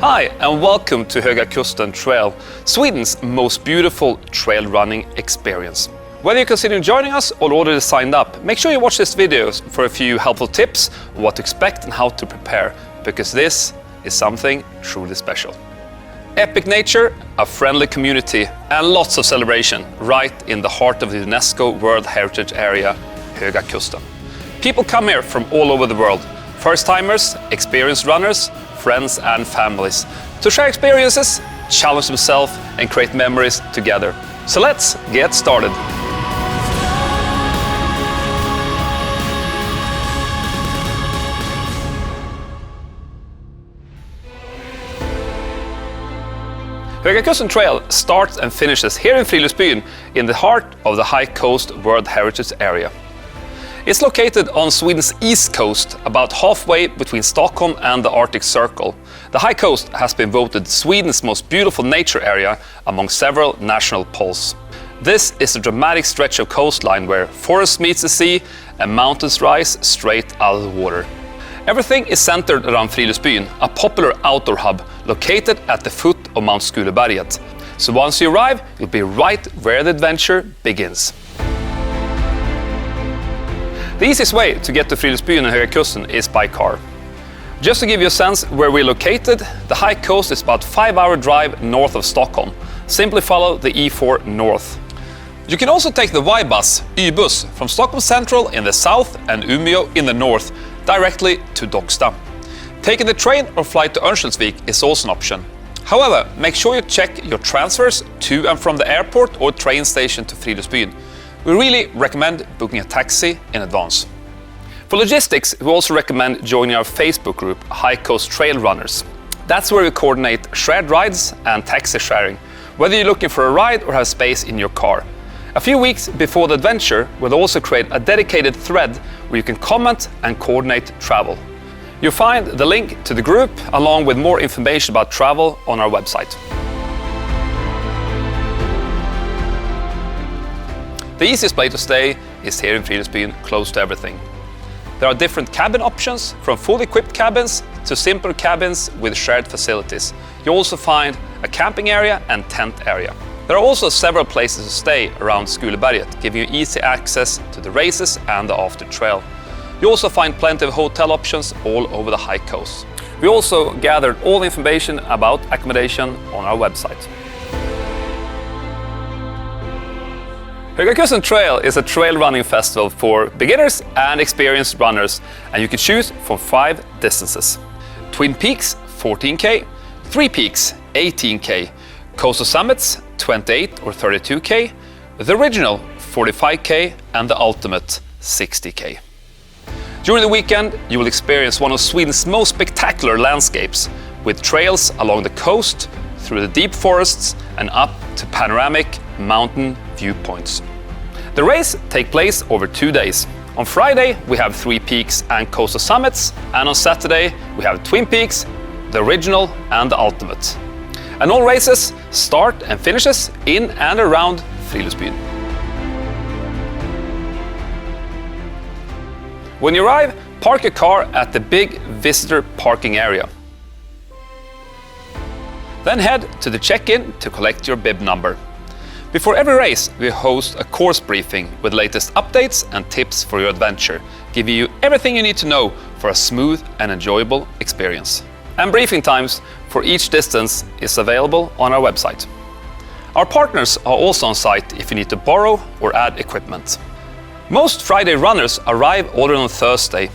Hi and welcome to Höga Kusten Trail, Sweden's most beautiful trail running experience. Whether you're considering joining us or already signed up, make sure you watch this video for a few helpful tips on what to expect and how to prepare, because this is something truly special. Epic nature, a friendly community and lots of celebration right in the heart of the UNESCO World Heritage Area, Höga Kusten. People come here from all over the world, first-timers, experienced runners, friends and families, to share experiences, challenge themselves and create memories together. So let's get started. Höga Kusten Trail starts and finishes here in Friluftsbyn in the heart of the High Coast World Heritage Area. It's located on Sweden's east coast, about halfway between Stockholm and the Arctic Circle. The High Coast has been voted Sweden's most beautiful nature area among several national polls. This is a dramatic stretch of coastline where forest meets the sea and mountains rise straight out of the water. Everything is centered around Friluftsbyn, a popular outdoor hub located at the foot of Mount Skuleberget. So once you arrive, you'll be right where the adventure begins. The easiest way to get to Friluftsbyn and Höga Kusten is by car. Just to give you a sense where we're located, the High Coast is about a 5-hour drive north of Stockholm. Simply follow the E4 north. You can also take the Y-bus, Y-bus, from Stockholm Central in the south and Umeå in the north, directly to Docksta. Taking the train or flight to Örnsköldsvik is also an option. However, make sure you check your transfers to and from the airport or train station to Friluftsbyn. We really recommend booking a taxi in advance. For logistics, we also recommend joining our Facebook group, High Coast Trail Runners. That's where we coordinate shared rides and taxi sharing, whether you're looking for a ride or have space in your car. A few weeks before the adventure, we'll also create a dedicated thread where you can comment and coordinate travel. You'll find the link to the group along with more information about travel on our website. The easiest place to stay is here in Friluftsbyn, close to everything. There are different cabin options, from fully equipped cabins to simpler cabins with shared facilities. You also find a camping area and tent area. There are also several places to stay around Skuleberget, giving you easy access to the races and the after trail. You also find plenty of hotel options all over the High Coast. We also gathered all the information about accommodation on our website. Höga Kusten Trail is a trail running festival for beginners and experienced runners, and you can choose from 5 distances. Twin Peaks 14K, 3 Peaks 18K, Coastal Summits 28 or 32K, the original 45K and the ultimate 60K. During the weekend, you will experience one of Sweden's most spectacular landscapes, with trails along the coast, through the deep forests and up to panoramic mountain viewpoints. The race takes place over 2 days. On Friday we have 3 Peaks and Coastal Summits, and on Saturday we have Twin Peaks, the original and the ultimate. And all races start and finishes in and around Friluftsbyn. When you arrive, park your car at the big visitor parking area. Then head to the check-in to collect your bib number. Before every race, we host a course briefing with the latest updates and tips for your adventure, giving you everything you need to know for a smooth and enjoyable experience. And briefing times for each distance is available on our website. Our partners are also on site if you need to borrow or add equipment. Most Friday runners arrive already on Thursday,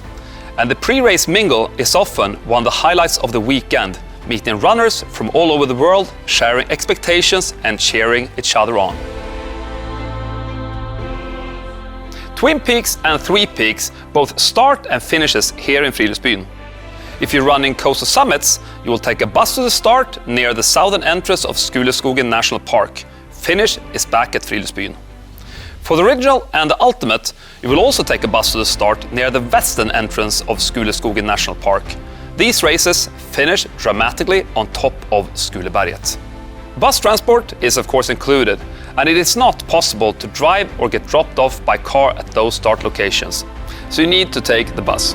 and the pre-race mingle is often one of the highlights of the weekend, meeting runners from all over the world, sharing expectations and cheering each other on. Twin Peaks and 3 Peaks both start and finishes here in Friluftsbyn. If you're running Coastal Summits, you will take a bus to the start near the southern entrance of Skuleskogen National Park. Finish is back at Friluftsbyn. For the original and the ultimate, you will also take a bus to the start near the western entrance of Skuleskogen National Park. These races finish dramatically on top of Skuleberget. Bus transport is of course included, and it is not possible to drive or get dropped off by car at those start locations, so you need to take the bus.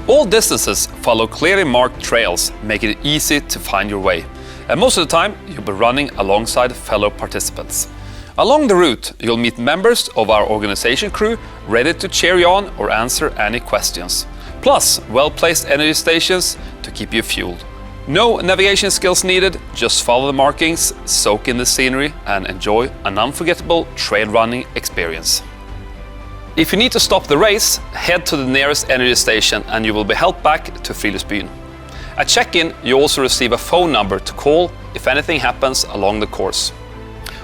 All distances follow clearly marked trails, making it easy to find your way. And most of the time, you'll be running alongside fellow participants. Along the route, you'll meet members of our organization crew ready to cheer you on or answer any questions. Plus, well-placed energy stations to keep you fueled. No navigation skills needed, just follow the markings, soak in the scenery and enjoy an unforgettable trail running experience. If you need to stop the race, head to the nearest energy station and you will be helped back to Friluftsbyn. At check-in, you also receive a phone number to call if anything happens along the course.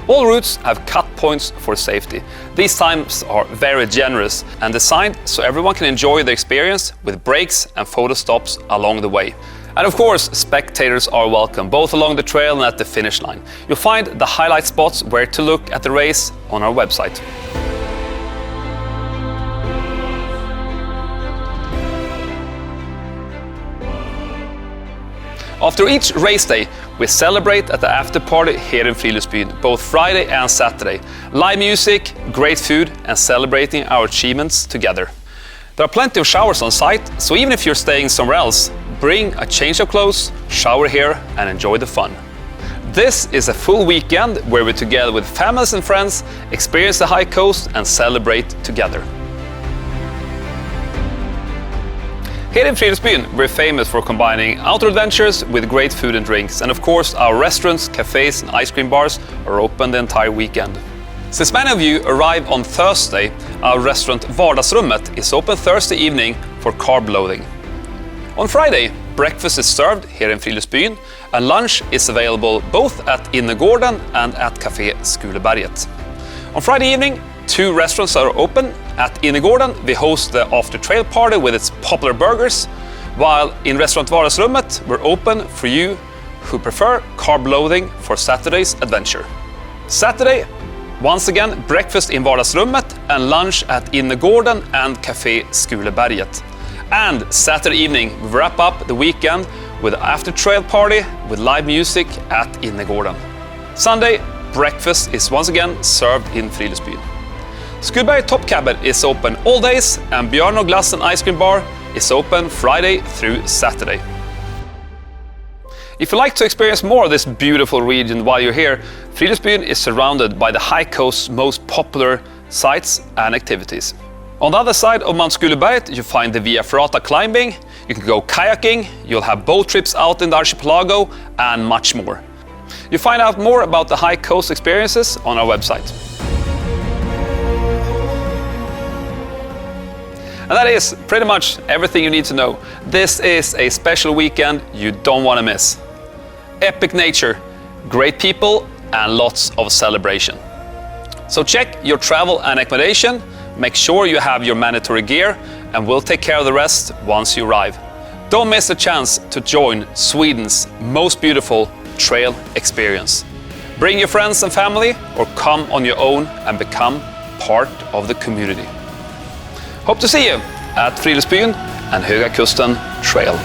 All routes have cut points for safety. These times are very generous and designed so everyone can enjoy the experience with breaks and photo stops along the way. And of course, spectators are welcome, both along the trail and at the finish line. You'll find the highlight spots where to look at the race on our website. After each race day, we celebrate at the after party here in Friluftsbyn, both Friday and Saturday. Live music, great food, and celebrating our achievements together. There are plenty of showers on site, so even if you're staying somewhere else, bring a change of clothes, shower here, and enjoy the fun. This is a full weekend where we, together with families and friends, experience the high coast and celebrate together. Here in Friluftsbyn, we're famous for combining outdoor adventures with great food and drinks, and of course our restaurants, cafes and ice cream bars are open the entire weekend. Since many of you arrive on Thursday, our restaurant Vardagsrummet is open Thursday evening for carb loading. On Friday, breakfast is served here in Friluftsbyn and lunch is available both at Innergården and at Café Skuleberget. On Friday evening, 2 restaurants are open. At Innergården, we host the after trail party with its popular burgers, while in restaurant Vardagsrummet, we're open for you who prefer carb loading for Saturday's adventure. Saturday, once again, breakfast in Vardagsrummet and lunch at Innergården and Café Skuleberget. And Saturday evening, we wrap up the weekend with an after trail party with live music at Innergården. Sunday, breakfast is once again served in Friluftsbyn. Skuleberget Top Cabin is open all days and Björn och Glass and Ice Cream Bar is open Friday through Saturday. If you like to experience more of this beautiful region while you're here, Friluftsbyn is surrounded by the high coast's most popular sites and activities. On the other side of Mount Skuleberget, you find the Via Ferrata climbing, you can go kayaking, you'll have boat trips out in the archipelago and much more. You find out more about the high coast experiences on our website. And that is pretty much everything you need to know. This is a special weekend you don't want to miss. Epic nature, great people, and lots of celebration. So check your travel and accommodation, make sure you have your mandatory gear, and we'll take care of the rest once you arrive. Don't miss a chance to join Sweden's most beautiful trail experience. Bring your friends and family, or come on your own and become part of the community. Hope to see you at Friluftsbyn and Höga Kusten Trail.